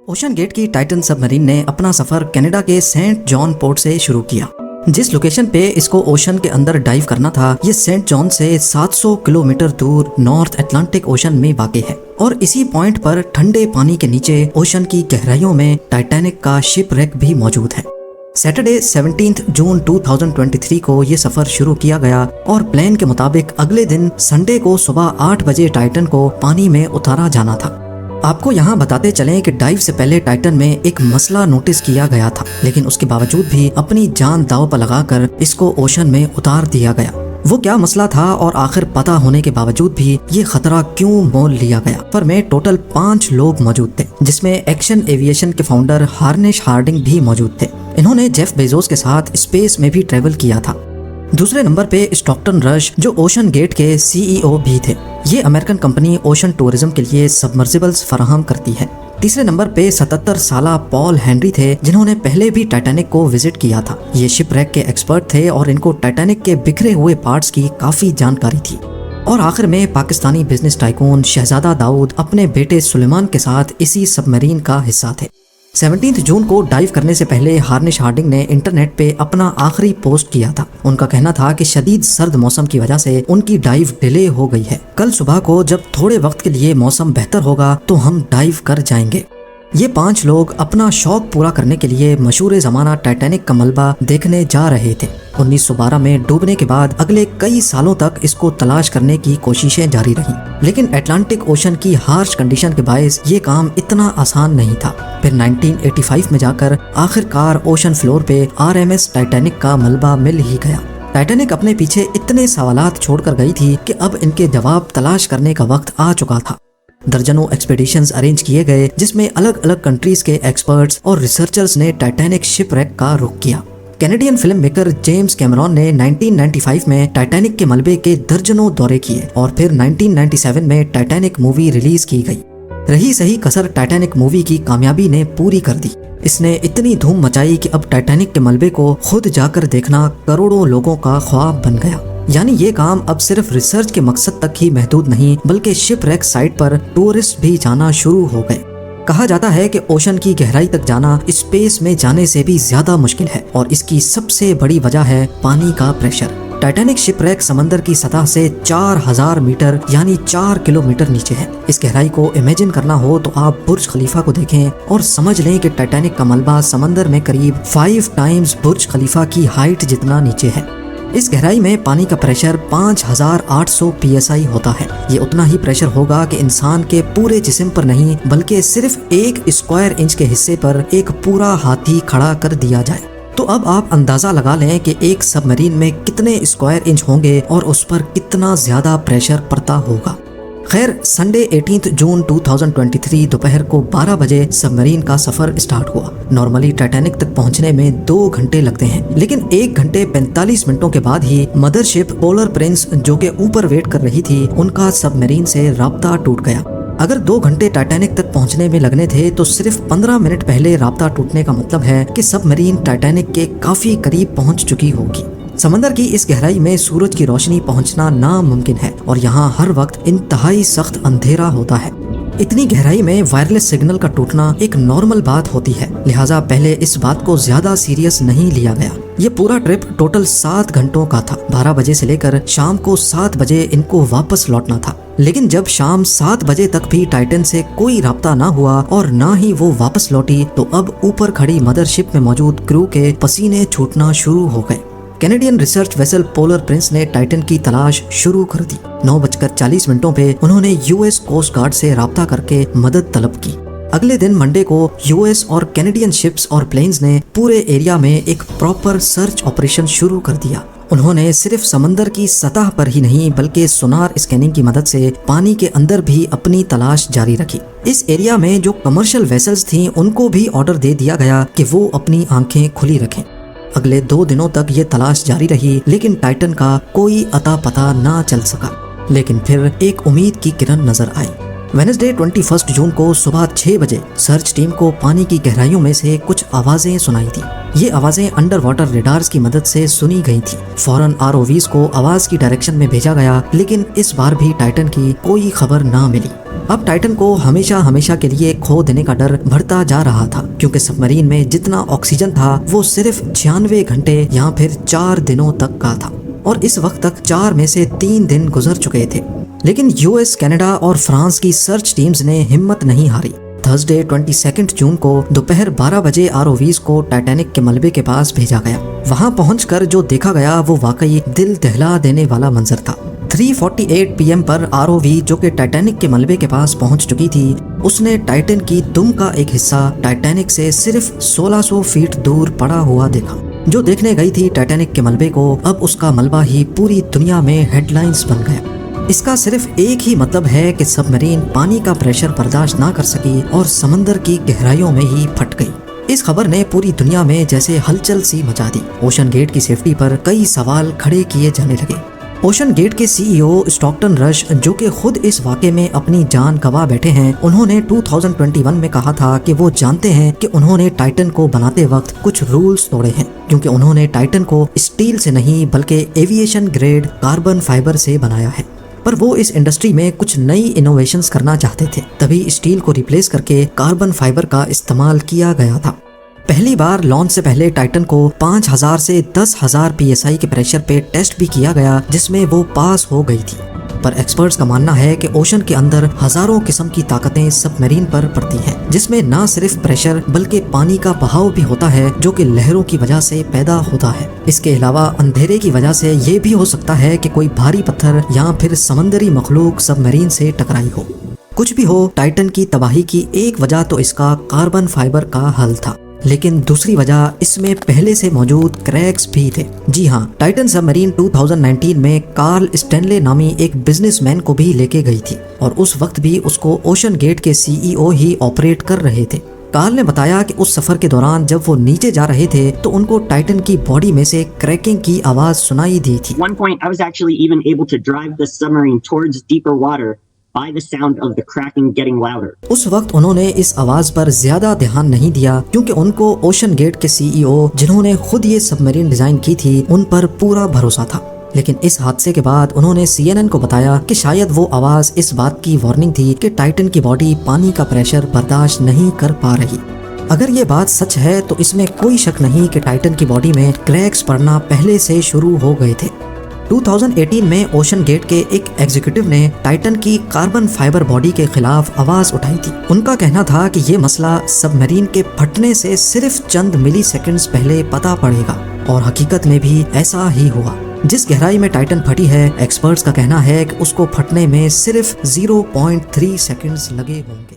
Ocean gate की Titan submarine ने अपना सफर कनाडा के सेंट जॉन पोर्ट से शुरू किया। जिस लोकेशन पे इसको ओशन के अंदर डाइव करना था, ये सेंट जॉन से 700 किलोमीटर दूर नॉर्थ अटलांटिक ओशन में वाक़ है और इसी पॉइंट पर ठंडे पानी के नीचे ओशन की गहराइयों में टाइटैनिक का शिप रेक भी मौजूद है। सैटरडे 17 जून 2023 को ये सफर शुरू किया गया और प्लान के मुताबिक अगले दिन संडे को सुबह 8 बजे टाइटन को पानी में उतारा जाना था। आपको यहाँ बताते चलें कि डाइव से पहले टाइटन में एक मसला नोटिस किया गया था, लेकिन उसके बावजूद भी अपनी जान दांव पर लगाकर इसको ओशन में उतार दिया गया। वो क्या मसला था और आखिर पता होने के बावजूद भी ये खतरा क्यों मोल लिया गया। पर में टोटल 5 लोग मौजूद थे, जिसमें एक्शन एविएशन के फाउंडर हार्निश हार्डिंग भी मौजूद थे। इन्होंने जेफ बेजोस के साथ स्पेस में भी ट्रेवल किया था। दूसरे नंबर पे स्टॉकटन रश, जो ओशन गेट के सीईओ भी थे। ये अमेरिकन कंपनी ओशन टूरिज्म के लिए सबमर्सिबल्स फराहम करती है। तीसरे नंबर पे 77 साला पॉल हेनरी थे, जिन्होंने पहले भी टाइटैनिक को विजिट किया था। ये शिप रैक के एक्सपर्ट थे और इनको टाइटैनिक के बिखरे हुए पार्ट्स की काफी जानकारी थी। और आखिर में पाकिस्तानी बिजनेस टाइकून शहजादा दाऊद अपने बेटे सुलेमान के साथ इसी सबमरीन का हिस्सा थे। 17 जून को डाइव करने से पहले हार्निश हार्डिंग ने इंटरनेट पे अपना आखिरी पोस्ट किया था। उनका कहना था कि शदीद सर्द मौसम की वजह से उनकी डाइव डिले हो गई है। कल सुबह को जब थोड़े वक्त के लिए मौसम बेहतर होगा तो हम डाइव कर जाएंगे। ये 5 लोग अपना शौक पूरा करने के लिए मशहूर ज़माना टाइटैनिक का मलबा देखने जा रहे थे। 1912 में डूबने के बाद अगले कई सालों तक इसको तलाश करने की कोशिशें जारी रहीं, लेकिन अटलांटिक ओशन की हार्श कंडीशन के बायस ये काम इतना आसान नहीं था। फिर 1985 में जाकर आखिरकार ओशन फ्लोर पे RMS टाइटैनिक का मलबा मिल ही गया। टाइटैनिक अपने पीछे इतने सवालात छोड़कर गई थी कि अब इनके जवाब तलाश करने का वक्त आ चुका था। दर्जनों एक्सपेडिशंस अरेंज किए गए, जिसमें अलग अलग कंट्रीज के एक्सपर्ट्स और रिसर्चर्स ने टाइटैनिक शिप रैक का रुख किया। Canadian film maker James Cameron ने 1995 में टाइटैनिक के मलबे के दर्जनों दौरे किए और फिर 1997 में टाइटैनिक मूवी रिलीज की गई। रही सही कसर टाइटैनिक मूवी की कामयाबी ने पूरी कर दी। इसने इतनी धूम मचाई कि अब टाइटैनिक के मलबे को खुद जाकर देखना करोड़ों लोगों का ख्वाब बन गया। यानी ये काम अब सिर्फ रिसर्च के मकसद तक ही महदूद नहीं, बल्कि शिप रैक साइट पर टूरिस्ट भी जाना शुरू हो गए। कहा जाता है कि ओशन की गहराई तक जाना स्पेस में जाने से भी ज्यादा मुश्किल है और इसकी सबसे बड़ी वजह है पानी का प्रेशर। टाइटैनिक शिप रैक समंदर की सतह से 4000 मीटर यानी 4 किलोमीटर नीचे है। इस गहराई को इमेजिन करना हो तो आप बुर्ज खलीफा को देखें और समझ लें कि टाइटैनिक का मलबा समंदर में करीब 5 टाइम्स बुर्ज खलीफा की हाइट जितना नीचे है। इस गहराई में पानी का प्रेशर 5800 PSI होता है। ये उतना ही प्रेशर होगा कि इंसान के पूरे जिस्म पर नहीं, बल्कि सिर्फ 1 स्क्वायर इंच के हिस्से पर एक पूरा हाथी खड़ा कर दिया जाए। तो अब आप अंदाजा लगा लें कि एक सबमरीन में कितने स्क्वायर इंच होंगे और उस पर कितना ज्यादा प्रेशर पड़ता होगा। खैर, संडे 18 जून 2023 दोपहर को 12 बजे सबमरीन का सफर स्टार्ट हुआ। नॉर्मली टाइटैनिक तक पहुंचने में 2 घंटे लगते हैं, लेकिन 1 घंटे 45 मिनटों के बाद ही मदरशिप पोलर प्रिंस, जो के ऊपर वेट कर रही थी, उनका सबमरीन से राब्ता टूट गया। अगर 2 घंटे टाइटैनिक तक पहुंचने में लगने थे तो सिर्फ 15 मिनट पहले राब्ता टूटने का मतलब है कि सबमरीन टाइटैनिक के काफी करीब पहुंच चुकी होगी। समंदर की इस गहराई में सूरज की रोशनी पहुंचना नामुमकिन है और यहाँ हर वक्त इंतहाई सख्त अंधेरा होता है। इतनी गहराई में वायरलेस सिग्नल का टूटना एक नॉर्मल बात होती है, लिहाजा पहले इस बात को ज्यादा सीरियस नहीं लिया गया। ये पूरा ट्रिप टोटल 7 घंटों का था। 12 बजे से लेकर शाम को 7 बजे इनको वापस लौटना था, लेकिन जब शाम 7 बजे तक भी टाइटन से कोई राब्ता ना हुआ और ना ही वो वापस लौटी, तो अब ऊपर खड़ी मदरशिप में मौजूद क्रू के पसीने छूटना शुरू हो गए। Canadian research vessel polar Prince ने टाइटन की तलाश शुरू कर दी। 9:40 पे उन्होंने US कोस्ट गार्ड से राब्ता करके मदद तलब की। अगले दिन मंडे को US और कैनेडियन शिप्स और प्लेन्स ने पूरे एरिया में एक प्रॉपर सर्च ऑपरेशन शुरू कर दिया। उन्होंने सिर्फ समंदर की सतह पर ही नहीं, बल्कि सोनार स्कैनिंग की मदद से पानी के अंदर भी अपनी तलाश जारी रखी। इस एरिया में जो कमर्शियल वेसल्स थीं, उनको भी ऑर्डर दे दिया गया कि वो अपनी आंखें खुली रखें। अगले 2 दिनों तक ये तलाश जारी रही, लेकिन टाइटन का कोई अता पता ना चल सका। लेकिन फिर एक उम्मीद की किरण नजर आई। वेडनेसडे 21 जून को सुबह 6 बजे सर्च टीम को पानी की गहराइयों में से कुछ आवाजें सुनाई थी। ये आवाजें अंडर वाटर रेडार्स की मदद से सुनी गई थी। फौरन ROVs को आवाज की डायरेक्शन में भेजा गया, लेकिन इस बार भी टाइटन की कोई खबर ना मिली। اب ٹائٹن کو ہمیشہ ہمیشہ کے لیے کھو دینے کا ڈر بڑھتا جا رہا تھا، کیونکہ سب مرین میں جتنا آکسیجن تھا وہ صرف 96 گھنٹے یا پھر 4 دنوں تک کا تھا، اور اس وقت تک 4 میں سے 3 دن گزر چکے تھے۔ لیکن یو ایس، کینیڈا اور فرانس کی سرچ ٹیمز نے ہمت نہیں ہاری۔ تھرسڈے 22 جون کو دوپہر 12 بجے ROVs کو ٹائٹینک کے ملبے کے پاس بھیجا گیا۔ وہاں پہنچ کر جو دیکھا گیا وہ واقعی دل دہلا دینے والا منظر تھا۔ 3:48 PM پر ROV جو کہ ٹائٹینک کے ملبے کے پاس پہنچ چکی تھی، اس نے ٹائٹن کی دم کا ایک حصہ ٹائٹینک سے صرف 1600 فیٹ دور پڑا ہوا دیکھا۔ جو دیکھنے گئی تھی ٹائٹینک کے ملبے کو، اب اس کا ملبہ ہی پوری دنیا میں ہیڈ لائنز بن گیا۔ اس کا صرف ایک ہی مطلب ہے کہ سب مرین پانی کا پریشر برداشت نہ کر سکی اور سمندر کی گہرائیوں میں ہی پھٹ گئی۔ اس خبر نے پوری دنیا میں جیسے ہلچل سی مچا دی۔ اوشن گیٹ کی سیفٹی پر کئی سوال کھڑے کیے جانے لگے۔ اوشن گیٹ کے CEO اسٹاکٹن رش، جو کہ خود اس واقعے میں اپنی جان گنوا بیٹھے ہیں، انہوں نے 2021 میں کہا تھا کہ وہ جانتے ہیں کہ انہوں نے ٹائٹن کو بناتے وقت کچھ رولز توڑے ہیں، کیونکہ انہوں نے ٹائٹن کو اسٹیل سے نہیں بلکہ ایویشن گریڈ کاربن فائبر سے بنایا ہے۔ پر وہ اس انڈسٹری میں کچھ نئی انوویشنز کرنا چاہتے تھے، تبھی اسٹیل کو ریپلیس کر کے کاربن فائبر کا استعمال کیا گیا تھا۔ پہلی بار لانچ سے پہلے ٹائٹن کو 5000 سے 10,000 PSI کے پریشر پہ ٹیسٹ بھی کیا گیا، جس میں وہ پاس ہو گئی تھی۔ پر ایکسپرٹس کا ماننا ہے کہ اوشن کے اندر ہزاروں قسم کی طاقتیں سب میرین پر پڑتی ہیں، جس میں نہ صرف پریشر بلکہ پانی کا بہاؤ بھی ہوتا ہے، جو کہ لہروں کی وجہ سے پیدا ہوتا ہے۔ اس کے علاوہ اندھیرے کی وجہ سے یہ بھی ہو سکتا ہے کہ کوئی بھاری پتھر یا پھر سمندری مخلوق سب میرین سے ٹکرائی ہو۔ کچھ بھی ہو، ٹائٹن کی تباہی کی ایک وجہ تو اس کا کاربن فائبر کا حل تھا، لیکن دوسری وجہ اس میں پہلے سے موجود کریکس بھی تھے۔ جی ہاں، ٹائٹن سب مرین 2019 میں کارل اسٹینلے نامی ایک بزنس مین کو بھی لے کے گئی تھی، اور اس وقت بھی اس کو اوشن گیٹ کے CEO ہی آپریٹ کر رہے تھے۔ کارل نے بتایا کہ اس سفر کے دوران جب وہ نیچے جا رہے تھے تو ان کو ٹائٹن کی باڈی میں سے کریکنگ کی آواز سنائی دی تھی۔ One point, I was actually even able to drive the submarine towards deeper water by the sound of the cracking getting louder. اس وقت انہوں نے اس آواز پر زیادہ دھیان نہیں دیا، کیونکہ ان کو اوشن گیٹ کے CEO جنہوں نے خود یہ سب مرین ڈیزائن کی تھی، ان پر پورا بھروسہ تھا۔ لیکن اس حادثے کے بعد انہوں نے CNN کو بتایا کہ شاید وہ آواز اس بات کی وارننگ تھی کہ ٹائٹن کی باڈی پانی کا پریشر برداشت نہیں کر پا رہی۔ اگر یہ بات سچ ہے تو اس میں کوئی شک نہیں کہ ٹائٹن کی باڈی میں کریکس پڑنا پہلے سے شروع ہو گئے تھے۔ 2018 میں اوشن گیٹ کے ایک ایگزیکٹو نے ٹائٹن کی کاربن فائبر باڈی کے خلاف آواز اٹھائی تھی۔ ان کا کہنا تھا کہ یہ مسئلہ سب مرین کے پھٹنے سے صرف چند ملی سیکنڈز پہلے پتہ پڑے گا، اور حقیقت میں بھی ایسا ہی ہوا۔ جس گہرائی میں ٹائٹن پھٹی ہے، ایکسپرٹس کا کہنا ہے کہ اس کو پھٹنے میں صرف 0.3 سیکنڈز لگے ہوں گے۔